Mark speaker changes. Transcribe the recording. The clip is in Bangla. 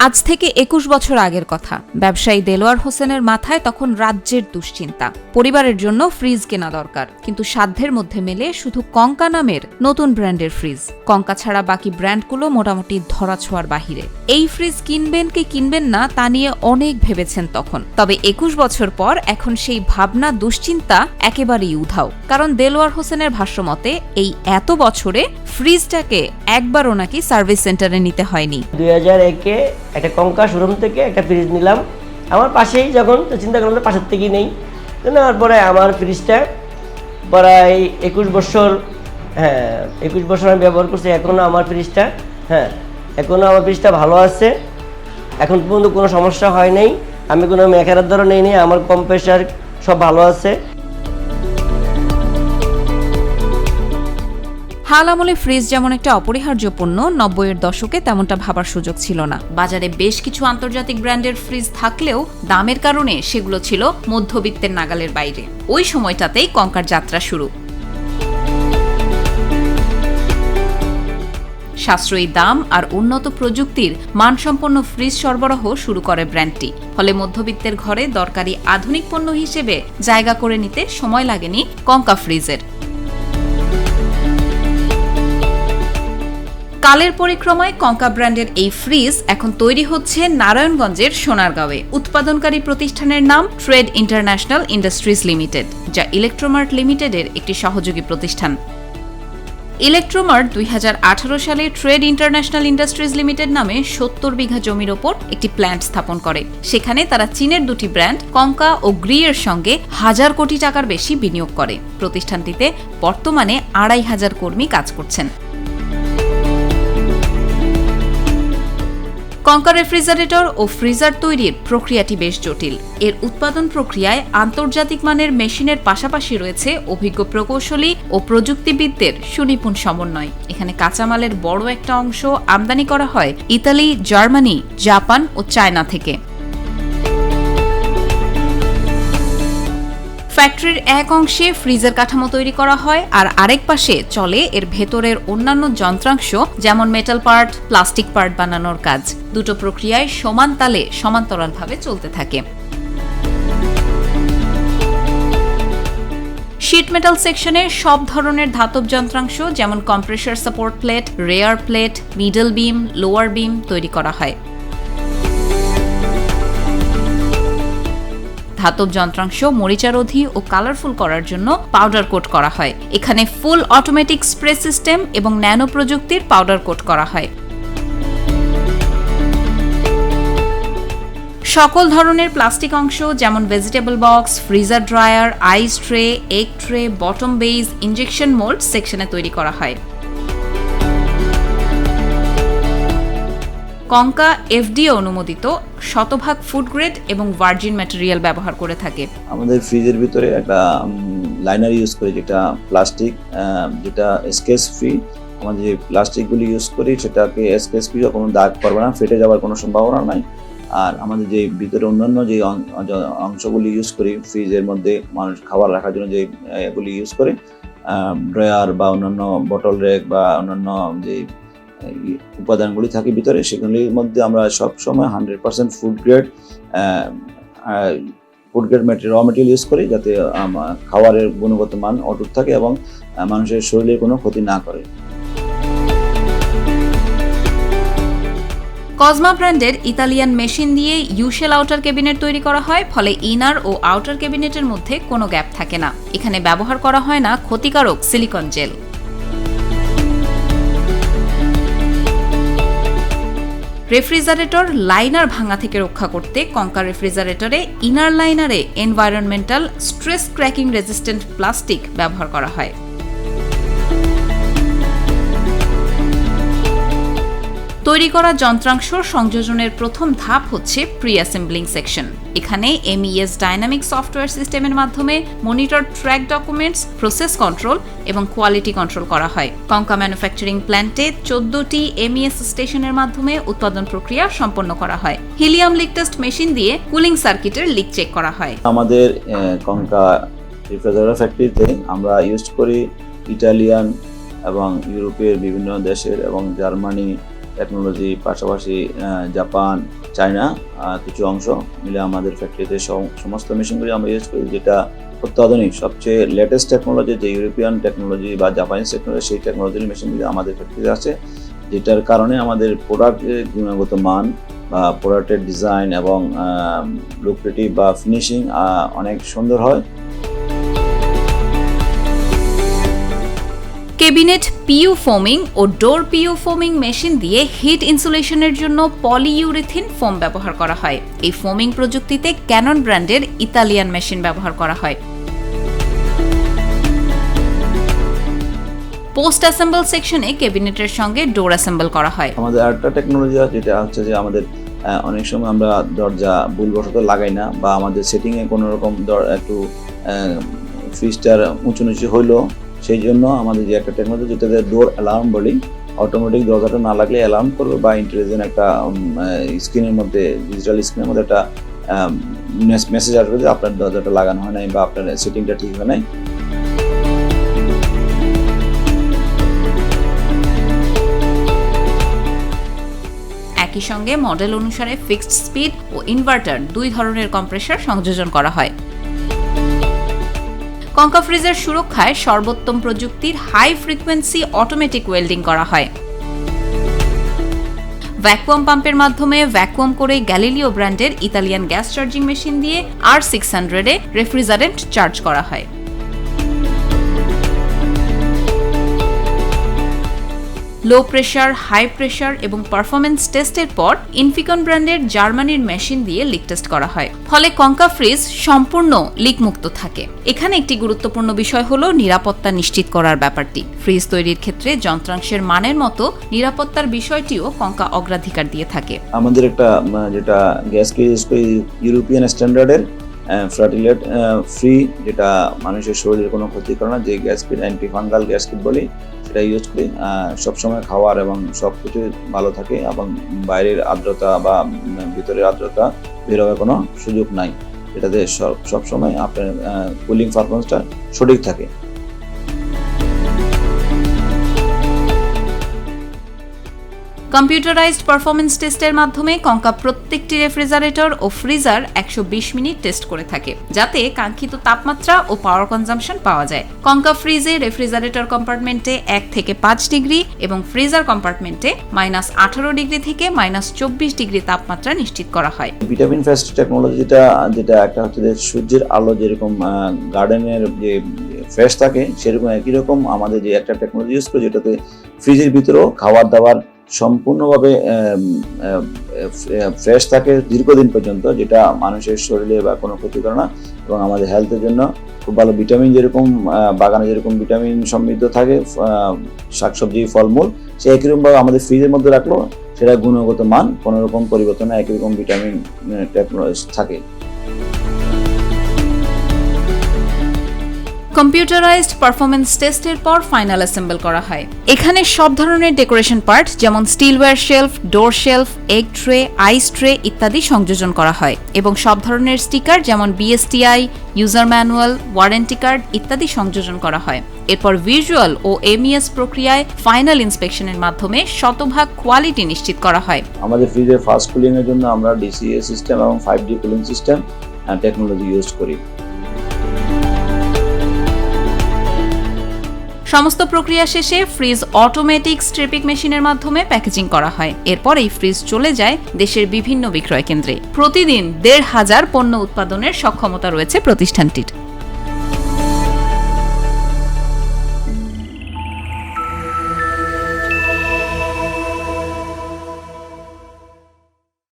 Speaker 1: আজ থেকে ২১ বছর আগের কথা। ব্যবসায়ী দেলোয়ার হোসেনের মাথায় তখন রাজ্যের দুশ্চিন্তা। পরিবারের জন্য ফ্রিজ কেনা দরকার, কিন্তু সাধ্যের মধ্যে মেলে শুধু কঙ্কা নামের নতুন ব্র্যান্ডের ফ্রিজ। কঙ্কা ছাড়া বাকি ব্র্যান্ডগুলো মোটামুটি ধরাছোঁয়ার বাহিরে। এই ফ্রিজ কিনবেন কি কিনবেন না তা নিয়ে অনেক ভেবেছেন তখন। তবে ২১ বছর পর এখন সেই ভাবনা দুশ্চিন্তা একেবারেই উধাও। কারণ দেলোয়ার হোসেনের ভাষ্যমতে এই এত বছরে ফ্রিজটাকে একবারও নাকি সার্ভিস সেন্টারে নিতে হয়নি।
Speaker 2: 2001-এ একটা কঙ্কা শোরুম থেকে একটা ফ্রিজ নিলাম, আমার পাশেই, যখন চিন্তা করলাম পাশের থেকেই নেই। তো নেওয়ার পরে আমার ফ্রিজটা প্রায় 21 বছর, 21 বছর আমি ব্যবহার করছি। এখনও আমার ফ্রিজটা ভালো আছে, এখন পর্যন্ত কোনো সমস্যা হয় নাই। আমি কোনো মেকারের দ্বারা নেই, আমার কম্প্রেসার সব ভালো আছে।
Speaker 1: হাল আমলে ফ্রিজ যেমন একটা অপরিহার্য পণ্য, ৯০-এর দশকে তেমনটা ভাবার সুযোগ ছিল না। বাজারে বেশ কিছু আন্তর্জাতিক ব্র্যান্ডের ফ্রিজ থাকলেও দামের কারণে সেগুলো ছিল মধ্যবিত্তের নাগালের বাইরে। ওই সময়টাতেই কঙ্কার যাত্রা শুরু। সাশ্রয়ী দাম আর উন্নত প্রযুক্তির মানসম্পন্ন ফ্রিজ সরবরাহ শুরু করে ব্র্যান্ডটি। ফলে মধ্যবিত্তের ঘরে দরকারি আধুনিক পণ্য হিসেবে জায়গা করে নিতে সময় লাগেনি কঙ্কা ফ্রিজের। কালের পরিক্রমায় কঙ্কা ব্র্যান্ডের এই ফ্রিজ এখন তৈরি হচ্ছে নারায়ণগঞ্জের সোনারগাঁওয়ে। উৎপাদনকারী প্রতিষ্ঠানের নাম ট্রেড ইন্টারন্যাশনাল ইন্ডাস্ট্রিজ লিমিটেড, যা ইলেকট্রোমার্ট লিমিটেডের একটি সহযোগী প্রতিষ্ঠান। ইলেকট্রোমার্ট 2018 সালে ট্রেড ইন্টারন্যাশনাল ইন্ডাস্ট্রিজ লিমিটেড নামে 70 বিঘা জমির ওপর একটি প্ল্যান্ট স্থাপন করে। সেখানে তারা চীনের দুটি ব্র্যান্ড কঙ্কা ও গ্রিয়ের সঙ্গে 1000 কোটি টাকার বেশি বিনিয়োগ করে। প্রতিষ্ঠানটিতে বর্তমানে 2500 কর্মী কাজ করছেন। কঙ্কা রেফ্রিজারেটর ও ফ্রিজার তৈরির প্রক্রিয়াটি বেশ জটিল। এর উৎপাদন প্রক্রিয়ায় আন্তর্জাতিক মানের মেশিনের পাশাপাশি রয়েছে অভিজ্ঞ প্রকৌশলী ও প্রযুক্তিবিদদের সুনিপুণ সমন্বয়। এখানে কাঁচামালের বড় একটা অংশ আমদানি করা হয় ইতালি, জার্মানি, জাপান ও চায়না থেকে। ফ্যাক্টরির এক অংশে ফ্রিজের কাঠামো তৈরি করা হয়, আর আরেক পাশে চলে এর ভেতরের অন্যান্য যন্ত্রাংশ, যেমন মেটাল পার্ট, প্লাস্টিক পার্ট বানানোর কাজ। দুটো প্রক্রিয়ায় সমান তালে সমান্তরালভাবে চলতে থাকে। শীট মেটাল সেকশনে সব ধরনের ধাতব যন্ত্রাংশ, যেমন compressor support plate, rear plate, middle beam, lower beam তৈরি করা হয়। ধাতব যন্ত্রাংশ মরিচারোধী ও কালারফুল করার জন্য পাউডার কোট করা হয়। এখানে ফুল অটোমেটিক স্প্রে সিস্টেম এবং ন্যানো প্রযুক্তির পাউডার কোট করা হয়। সকল ধরনের প্লাস্টিক অংশ, যেমন vegetable box, freezer dryer, ice tray, egg tray, bottom base, injection mould সেকশনে তৈরি করা হয়। কঙ্কা এফডিএ অনুমোদিত শতভাগ ফুড গ্রেড এবং ভার্জিন ম্যাটেরিয়াল ব্যবহার করে থাকে।
Speaker 3: আমাদের ফ্রিজের ভিতরে একটা লাইনার ইউজ করি, যেটা প্লাস্টিক, যেটা স্কেচ ফ্রি। আমাদের যে প্লাস্টিকগুলি ইউজ করি সেটাকে স্কেচ ফ্রি, কোনো দাগ পড়বে না, ফেটে যাওয়ার কোনো সম্ভাবনা নাই। আর আমাদের যে ভিতরে অন্যান্য যে অংশগুলি ইউজ করি ফ্রিজের মধ্যে, মানুষ খাবার রাখার জন্য যে এগুলি ইউজ করে, ড্রয়ার বা অন্যান্য বটল রেক বা অন্যান্য যে উপাদানগুলি থাকে ভিতরে, সেগুলির মধ্যে আমরা সবসময় 100% ফুড গ্রেড র মেটেরিয়াল ইউজ করি, যাতে খাবারের গুণগত মান অটুট থাকে এবং মানুষের শরীরের কোনো ক্ষতি না করে।
Speaker 1: কজমা ব্র্যান্ডের ইতালিয়ান মেশিন দিয়ে ইউশেল আউটার ক্যাবিনেট তৈরি করা হয়, ফলে ইনার ও আউটার ক্যাবিনেটের মধ্যে কোনো গ্যাপ থাকে না। এখানে ব্যবহার করা হয় না ক্ষতিকারক সিলিকন জেল। রেফ্রিজারেটর লাইনার ভাঙা থেকে রক্ষা করতে কঙ্কা রেফ্রিজারেটরে ইনার লাইনারে environmental stress cracking resistant plastic ব্যবহার করা হয়। তৈরি করা যন্ত্রাংশ সংযোজনের প্রথম ধাপ হচ্ছে প্রি অ্যাসেম্বলিং সেকশন। এখানে MES ডাইনামিক সফটওয়্যার সিস্টেমের মাধ্যমে monitor track documents, process control এবং কোয়ালিটি কন্ট্রোল করা হয়। কঙ্কা ম্যানুফ্যাকচারিং প্ল্যান্টে 14টি MES স্টেশনের মাধ্যমে উৎপাদন প্রক্রিয়া সম্পন্ন করা হয়। হিলিয়াম লিক টেস্ট মেশিন দিয়ে কুলিং সার্কিটের লিক চেক করা হয়।
Speaker 3: আমাদের কঙ্কা রিফ্রিজারেটর ফ্যাক্টরিতে আমরা ইউজ করি ইটালিয়ান এবং ইউরোপের বিভিন্ন দেশের এবং জার্মানি টেকনোলজি, পাশাপাশি জাপান, চায়না কিছু অংশ মিলে আমাদের ফ্যাক্টরিতে সমস্ত মেশিনগুলি আমরা ইউজ করি, যেটা অত্যাধুনিক সবচেয়ে লেটেস্ট টেকনোলজি, যে ইউরোপিয়ান টেকনোলজি বা জাপানিজ টেকনোলজি, সেই টেকনোলজির মেশিনগুলি আমাদের ফ্যাক্টরিতে আছে, যেটার কারণে আমাদের প্রোডাক্টের গুণগত মান বা প্রোডাক্টের ডিজাইন এবং লুক্রেটিভ বা ফিনিশিং অনেক সুন্দর হয়।
Speaker 1: কেবিনেট PU ফোমিং ও ডোর PU ফোমিং মেশিন দিয়ে হিট ইনসুলেশনের জন্য পলিইউরেথিন ফোম ব্যবহার করা হয়। এই ফোমিং প্রযুক্তিতে ক্যানন ব্র্যান্ডের ইতালিয়ান মেশিন ব্যবহার করা হয়। পোস্ট অ্যাসেম্বল সেকশনে কেবিনেটের সঙ্গে ডোর অ্যাসেম্বল করা হয়।
Speaker 3: আমাদের আরেকটা টেকনোলজি যেটা হচ্ছে যে আমাদের অনেক সময় আমরা দরজা ভুলবশত লাগাই না, বা আমাদের সেটিংয়ে কোনো রকম একটু ফ্রিজটার উঁচু নিচু হইলো, সেই জন্য আমাদের যে একটা টেকনোলজি যেটাতে ডোর অ্যালার্ম বলি, অটোমেটিক দরজাটা না লাগলে অ্যালার্ম করবে, বা ইন্টেলিজেন্ট একটা স্ক্রিনের মধ্যে, ডিজিটাল স্ক্রিনের মধ্যে একটা মেসেজ আসবে যে আপনার দরজাটা লাগানো হয় নাই বা আপনার সেটিংটা ঠিক হয় নাই।
Speaker 1: একই সঙ্গে মডেল অনুসারে ফিক্সড স্পিড ও ইনভার্টার 2 ধরনের কম্প্রেসর সংযোজন করা হয়। কঙ্কা ফ্রিজের সুরক্ষায় সর্বোত্তম প্রযুক্তির হাই ফ্রিকোয়েন্সি অটোমেটিক ওয়েল্ডিং করা হয়। ভ্যাকুয়াম পাম্পের মাধ্যমে ভ্যাকুয়াম করে গ্যালিলিও ব্র্যান্ডের ইতালিয়ান গ্যাস চার্জিং মেশিন দিয়ে R600-এ রেফ্রিজারেন্ট চার্জ করা হয়। লো প্রেশার, হাই প্রেশার এবং পারফরম্যান্স টেস্টের পর ইনফিকন ব্র্যান্ডের জার্মানির মেশিন দিয়ে লিক টেস্ট করা হয়। ফলে কঙ্কা ফ্রিজ সম্পূর্ণ লিক মুক্ত থাকে। এখানে একটি গুরুত্বপূর্ণ বিষয় হলো নিরাপত্তা নিশ্চিত করার ব্যাপারটি। ফ্রিজ তৈরির ক্ষেত্রে যন্ত্রাংশের মানের মতো নিরাপত্তার বিষয়টিও কঙ্কা অগ্রাধিকার দিয়ে থাকে।
Speaker 3: আমাদের একটা যেটা গ্যাসকে ইউরোপিয়ান স্ট্যান্ডার্ডের ফ্রাটিলেট ফ্রি, যেটা মানুষের শরীরের কোনো ক্ষতি করে না, যে গ্যাসকিট, অ্যান্টিফাঙ্গাল গ্যাসকিট বলি, সেটা ইউজ করি। সবসময় খাওয়ার এবং সব কিছু ভালো থাকে, এবং বাইরের আর্দ্রতা বা ভিতরের আর্দ্রতা বের হওয়ার কোনো সুযোগ নাই, এটাতে সবসময় আপনার কুলিং পারফরমেন্সটা সঠিক থাকে।
Speaker 1: কম্পিউটারাইজড পারফরম্যান্স টেস্টের মাধ্যমে কঙ্কা প্রত্যেকটি রেফ্রিজারেটর ও ফ্রিজার 120 মিনিট টেস্ট করে থাকে, যাতে কাঙ্ক্ষিত তাপমাত্রা ও পাওয়ার কনজাম্পশন পাওয়া যায়। কঙ্কা ফ্রিজে রেফ্রিজারেটর কম্পার্টমেন্টে 1 থেকে 5 ডিগ্রি এবং ফ্রিজার কম্পার্টমেন্টে -18 ডিগ্রি থেকে -24 ডিগ্রি তাপমাত্রা নিশ্চিত করা হয়।
Speaker 3: ভিটামিন ফেস্ট টেকনোলজি যেটা একটা হচ্ছে যে সূর্যের আলো যেরকম গার্ডেনের যে ফ্রেশ থাকে, সেরকম একই রকম আমাদের যে একটা টেকনোলজি ইউজ করে, যেটাতে ফ্রিজের ভিতরেও খাবার দাবার সম্পূর্ণভাবে ফ্রেশ থাকে দীর্ঘদিন পর্যন্ত, যেটা মানুষের শরীরে বা কোনো ক্ষতি করে না, এবং আমাদের হেলথের জন্য খুব ভালো। ভিটামিন যেরকম বাগানে যেরকম ভিটামিন সমৃদ্ধ থাকে শাকসবজি, ফলমূল, সে একই রকমভাবে আমাদের ফ্রিজের মধ্যে রাখলেও সেটা গুণগত মান কোনো রকম পরিবর্তন, একই রকম ভিটামিন টেকনোলজি থাকে।
Speaker 1: কম্পিউটারাইজড পারফরম্যান্স টেস্টের পর ফাইনাল অ্যাসেম্বল করা হয়। এখানে সব ধরনের ডেকোরেশন পার্ট যেমন steel wire shelf, door shelf, egg tray, ice tray ইত্যাদি সংযোজন করা হয়, এবং সব ধরনের স্টিকার যেমন BSTI, user manual, warranty card ইত্যাদি সংযোজন করা হয়। এরপর ভিজুয়াল ও MES প্রক্রিয়ায় ফাইনাল ইন্সপেকশনের মাধ্যমে শতভাগ কোয়ালিটি নিশ্চিত করা হয়।
Speaker 3: আমাদের ফ্রিজের ফাস্ট কুলিং এর জন্য আমরা DCA সিস্টেম এবং 5D cooling system technology use করি।
Speaker 1: সমস্ত প্রক্রিয়া শেষে ফ্রিজ অটোমেটিক স্ট্রিপিং মেশিনের মাধ্যমে প্যাকেজিং করা হয়। এরপর এই ফ্রিজ চলে যায় দেশের বিভিন্ন বিক্রয় কেন্দ্রে। প্রতিদিন 1,500 পণ্য উৎপাদনের সক্ষমতা রয়েছে প্রতিষ্ঠানটির।